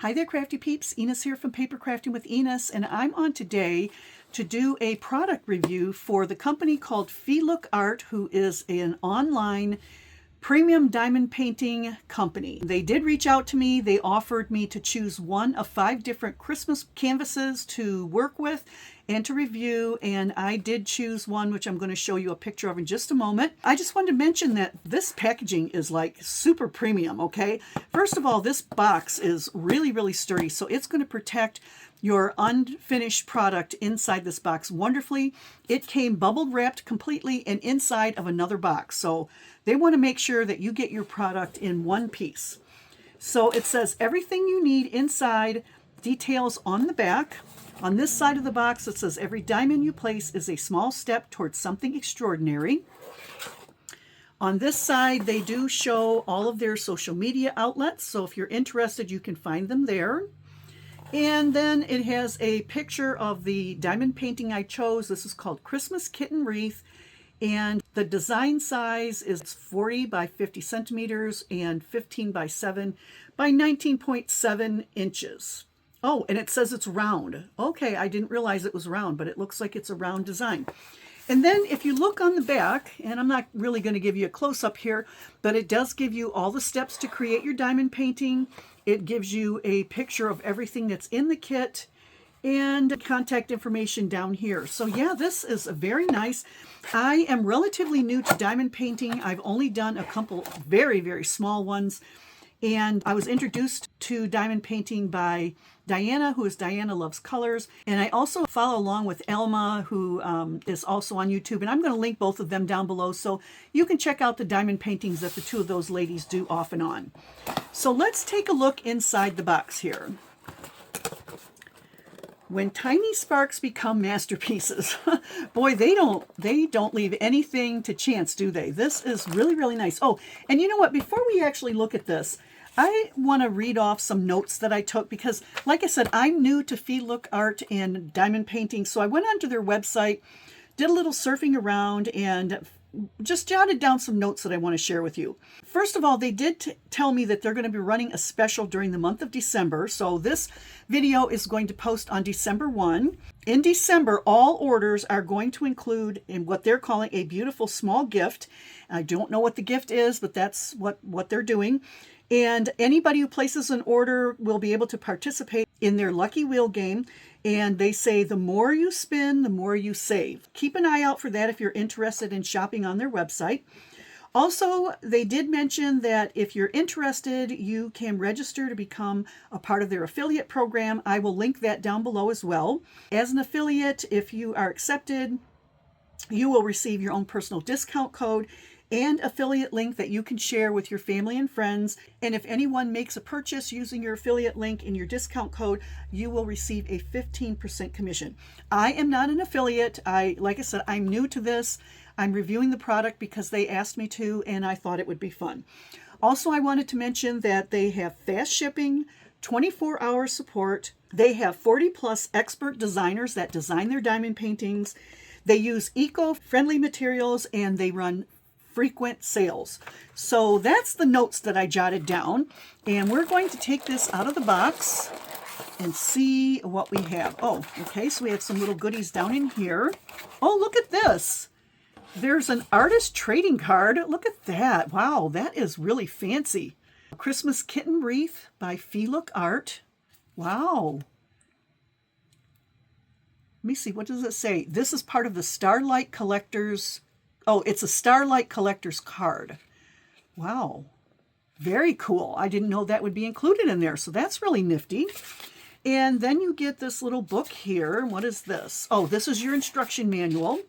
Hi there, crafty peeps. Enis here from Papercrafting with Enis, and I'm on today to do a product review for the company called FEELOOK, who is an online premium diamond painting company. They did reach out to me. They offered me to choose one of 5 different Christmas canvases to work with and to review, and I did choose one which I'm going to show you a picture of in just a moment. I just wanted to mention that this packaging is like super premium, okay? First of all, this box is really sturdy, so it's going to protect your unfinished product inside this box wonderfully. It came bubble wrapped completely and inside of another box, so they want to make sure that you get your product in one piece. So it says everything you need inside, details on the back. On this side of the box, it says every diamond you place is a small step towards something extraordinary. On this side, they do show all of their social media outlets, so if you're interested, you can find them there. And then it has a picture of the diamond painting I chose. This is called Christmas Kitten Wreath, and the design size is 40 by 50 centimeters and 15 by 7 by 19.7 inches. Oh, and it says it's round. Okay, I didn't realize it was round, but it looks like it's a round design. And then if you look on the back, and I'm not really going to give you a close-up here, but it does give you all the steps to create your diamond painting. It gives you a picture of everything that's in the kit and contact information down here. So yeah, this is very nice. I am relatively new to diamond painting. I've only done a couple very small ones. And I was introduced to diamond painting by Diana, who is Diana Loves Colors. And I also follow along with Elma, who is also on YouTube. And I'm going to link both of them down below so you can check out the diamond paintings that the two of those ladies do off and on. So let's take a look inside the box here. When tiny sparks become masterpieces. Boy, they don't leave anything to chance, do they? This is really nice. Oh, and you know what? Before we actually look at this, I want to read off some notes that I took because, like I said, I'm new to FEELOOK and diamond painting, so I went onto their website, did a little surfing around, and just jotted down some notes that I want to share with you. First of all, they did tell me that they're going to be running a special during the month of December. So this video is going to post on December 1. In December, all orders are going to include in what they're calling a beautiful small gift. I don't know what the gift is, but that's what they're doing. And anybody who places an order will be able to participate in their Lucky Wheel game. And they say the more you spin, the more you save. Keep an eye out for that if you're interested in shopping on their website. Also, they did mention that if you're interested, you can register to become a part of their affiliate program. I will link that down below as well. As an affiliate, if you are accepted, you will receive your own personal discount code and affiliate link that you can share with your family and friends. And if anyone makes a purchase using your affiliate link and your discount code, you will receive a 15% commission. I am not an affiliate. Like I said, I'm new to this. I'm reviewing the product because they asked me to, and I thought it would be fun. Also, I wanted to mention that they have fast shipping, 24-hour support. They have 40+ expert designers that design their diamond paintings. They use eco-friendly materials, and they run frequent sales. So that's the notes that I jotted down, and we're going to take this out of the box and see what we have. Oh, okay, so we have some little goodies down in here. Oh, look at this. There's an artist trading card. Look at that. Wow, that is really fancy. Christmas Kitten Wreath by FEELOOK. Wow. Let me see, what does it say? This is part of the Starlight Collector's. Oh, it's a Starlight Collector's card. Wow. Very cool. I didn't know that would be included in there, so that's really nifty. And then you get this little book here. What is this? Oh, this is your instruction manual.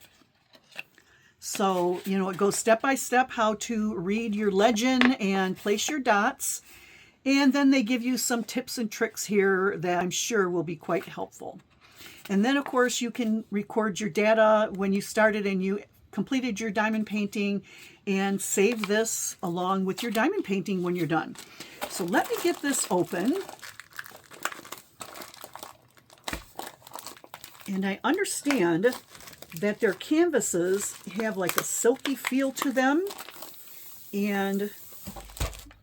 So, you know, it goes step by step how to read your legend and place your dots. And then they give you some tips and tricks here that I'm sure will be quite helpful. And then, of course, you can record your data when you started and you completed your diamond painting and save this along with your diamond painting when you're done. So let me get this open. And I understand that their canvases have like a silky feel to them. And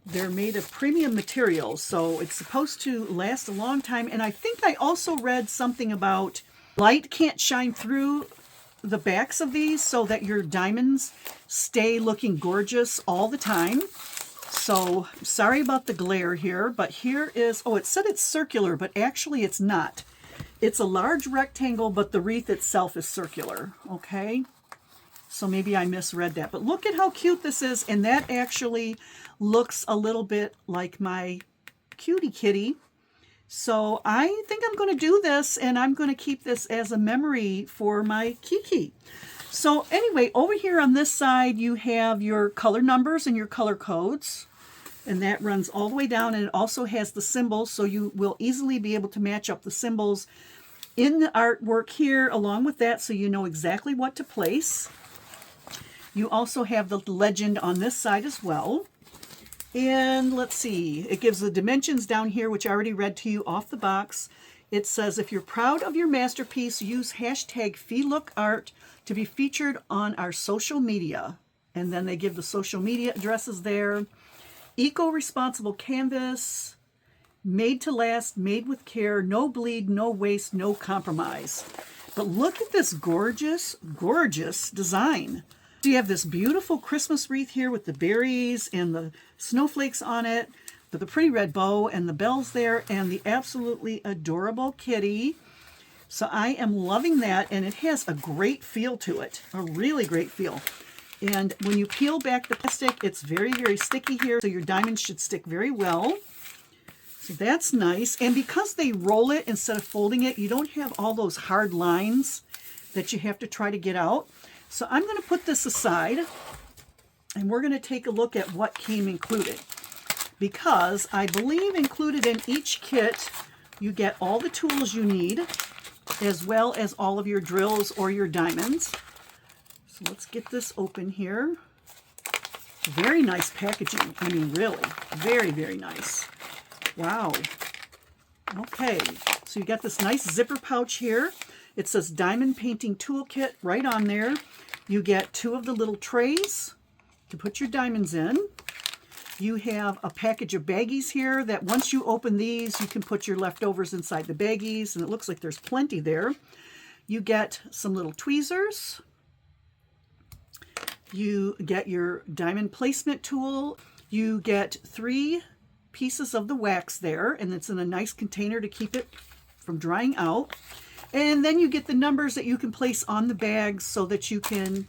They're made of premium materials, so it's supposed to last a long time. And I think I also read something about light can't shine through the backs of these so that your diamonds stay looking gorgeous all the time. So sorry about the glare here, but here is, oh, it said it's circular, but actually it's not. It's a large rectangle, but the wreath itself is circular, okay? So maybe I misread that, but look at how cute this is, and that actually looks a little bit like my cutie kitty. So I think I'm going to do this, and I'm going to keep this as a memory for my Kiki. So anyway, over here on this side, you have your color numbers and your color codes, and that runs all the way down, and it also has the symbols, so you will easily be able to match up the symbols in the artwork here along with that, so you know exactly what to place. You also have the legend on this side as well. And let's see, it gives the dimensions down here, which I already read to you off the box. It says, if you're proud of your masterpiece, use hashtag FEELOOKart to be featured on our social media. And then they give the social media addresses there. Eco-responsible canvas, made to last, made with care, no bleed, no waste, no compromise. But look at this gorgeous, gorgeous design. So you have this beautiful Christmas wreath here with the berries and the snowflakes on it, with the pretty red bow and the bells there, and the absolutely adorable kitty. So I am loving that, and it has a great feel to it, a really great feel. And when you peel back the plastic, it's very, very sticky here, so your diamonds should stick very well. So that's nice. And because they roll it instead of folding it, you don't have all those hard lines that you have to try to get out. So I'm going to put this aside, and we're going to take a look at what came included. Because I believe included in each kit, you get all the tools you need, as well as all of your drills or your diamonds. So let's get this open here. Very nice packaging. I mean, really, very, very nice. Wow. Okay, so you got this nice zipper pouch here. It says Diamond Painting Toolkit right on there. You get 2 of the little trays to put your diamonds in. You have a package of baggies here that once you open these, you can put your leftovers inside the baggies, and it looks like there's plenty there. You get some little tweezers. You get your diamond placement tool. You get 3 pieces of the wax there, and it's in a nice container to keep it from drying out. And then you get the numbers that you can place on the bags so that you can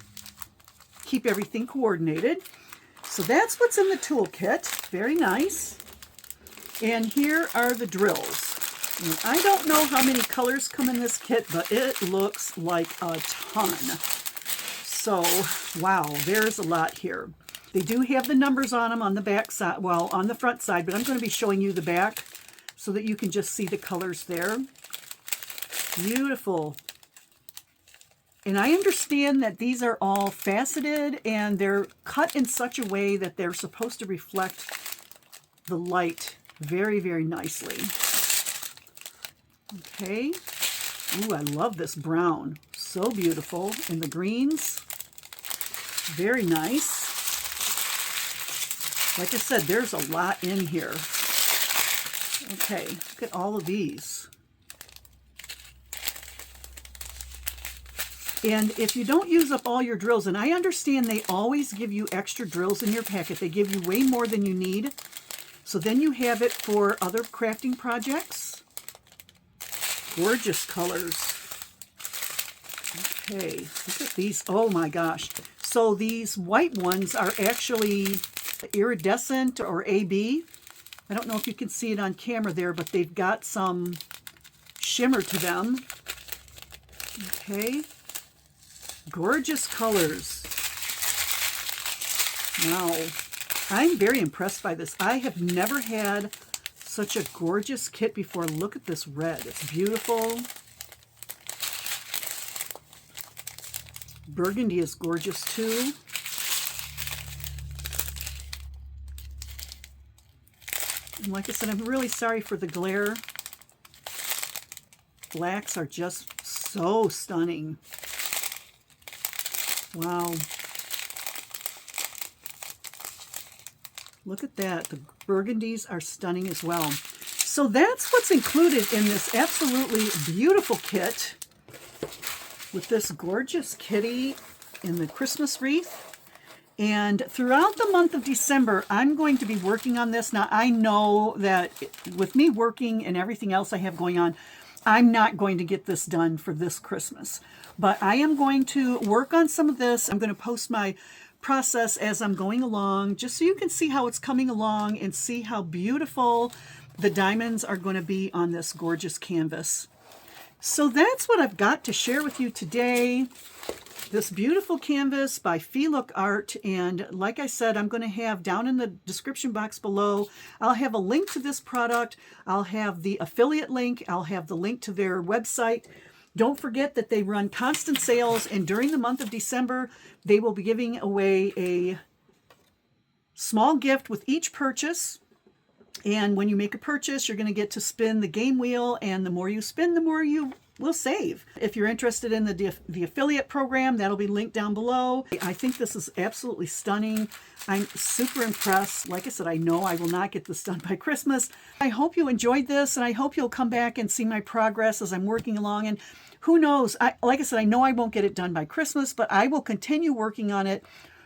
keep everything coordinated. So that's what's in the toolkit. Very nice. And here are the drills. And I don't know how many colors come in this kit, but it looks like a ton. So, wow, there's a lot here. They do have the numbers on them on the back side, well, on the front side, but I'm going to be showing you the back so that you can just see the colors there. Beautiful. And I understand that these are all faceted and they're cut in such a way that they're supposed to reflect the light very, very nicely. Okay. Ooh, I love this brown. So beautiful. And the greens. Very nice. Like I said, there's a lot in here. Okay, look at all of these. And if you don't use up all your drills, and I understand they always give you extra drills in your packet. They give you way more than you need. So then you have it for other crafting projects. Gorgeous colors. Okay, look at these. Oh my gosh. So these white ones are actually iridescent or AB. I don't know if you can see it on camera there, but they've got some shimmer to them. Okay. Gorgeous colors. Wow. I'm very impressed by this. I have never had such a gorgeous kit before. Look at this red. It's beautiful. Burgundy is gorgeous too. And like I said, I'm really sorry for the glare. Blacks are just so stunning. Wow. Look at that. The burgundies are stunning as well. So that's what's included in this absolutely beautiful kit with this gorgeous kitty in the Christmas wreath. And throughout the month of December, I'm going to be working on this. Now, I know that with me working and everything else I have going on, I'm not going to get this done for this Christmas. But I am going to work on some of this. I'm going to post my process as I'm going along, just so you can see how it's coming along and see how beautiful the diamonds are going to be on this gorgeous canvas. So that's what I've got to share with you today. This beautiful canvas by FEELOOK. And like I said, I'm going to have down in the description box below, I'll have a link to this product. I'll have the affiliate link. I'll have the link to their website. Don't forget that they run constant sales, and during the month of December, they will be giving away a small gift with each purchase. And when you make a purchase, you're going to get to spin the game wheel, and the more you spin, the more you will save. If you're interested in the affiliate program, that'll be linked down below. I think this is absolutely stunning. I'm super impressed. Like I said, I know I will not get this done by Christmas. I hope you enjoyed this, and I hope you'll come back and see my progress as I'm working along. And who knows, like I said, I know I won't get it done by Christmas, but I will continue working on it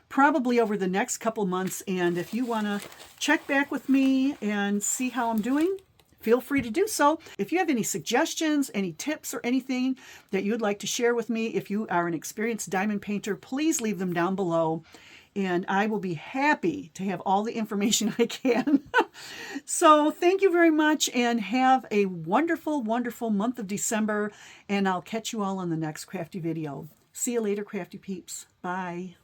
probably over the next couple months. And if you want to check back with me and see how I'm doing, feel free to do so. If you have any suggestions, any tips, or anything that you'd like to share with me, if you are an experienced diamond painter, please leave them down below, and I will be happy to have all the information I can. So thank you very much, and have a wonderful, wonderful month of December, and I'll catch you all on the next crafty video. See you later, crafty peeps. Bye.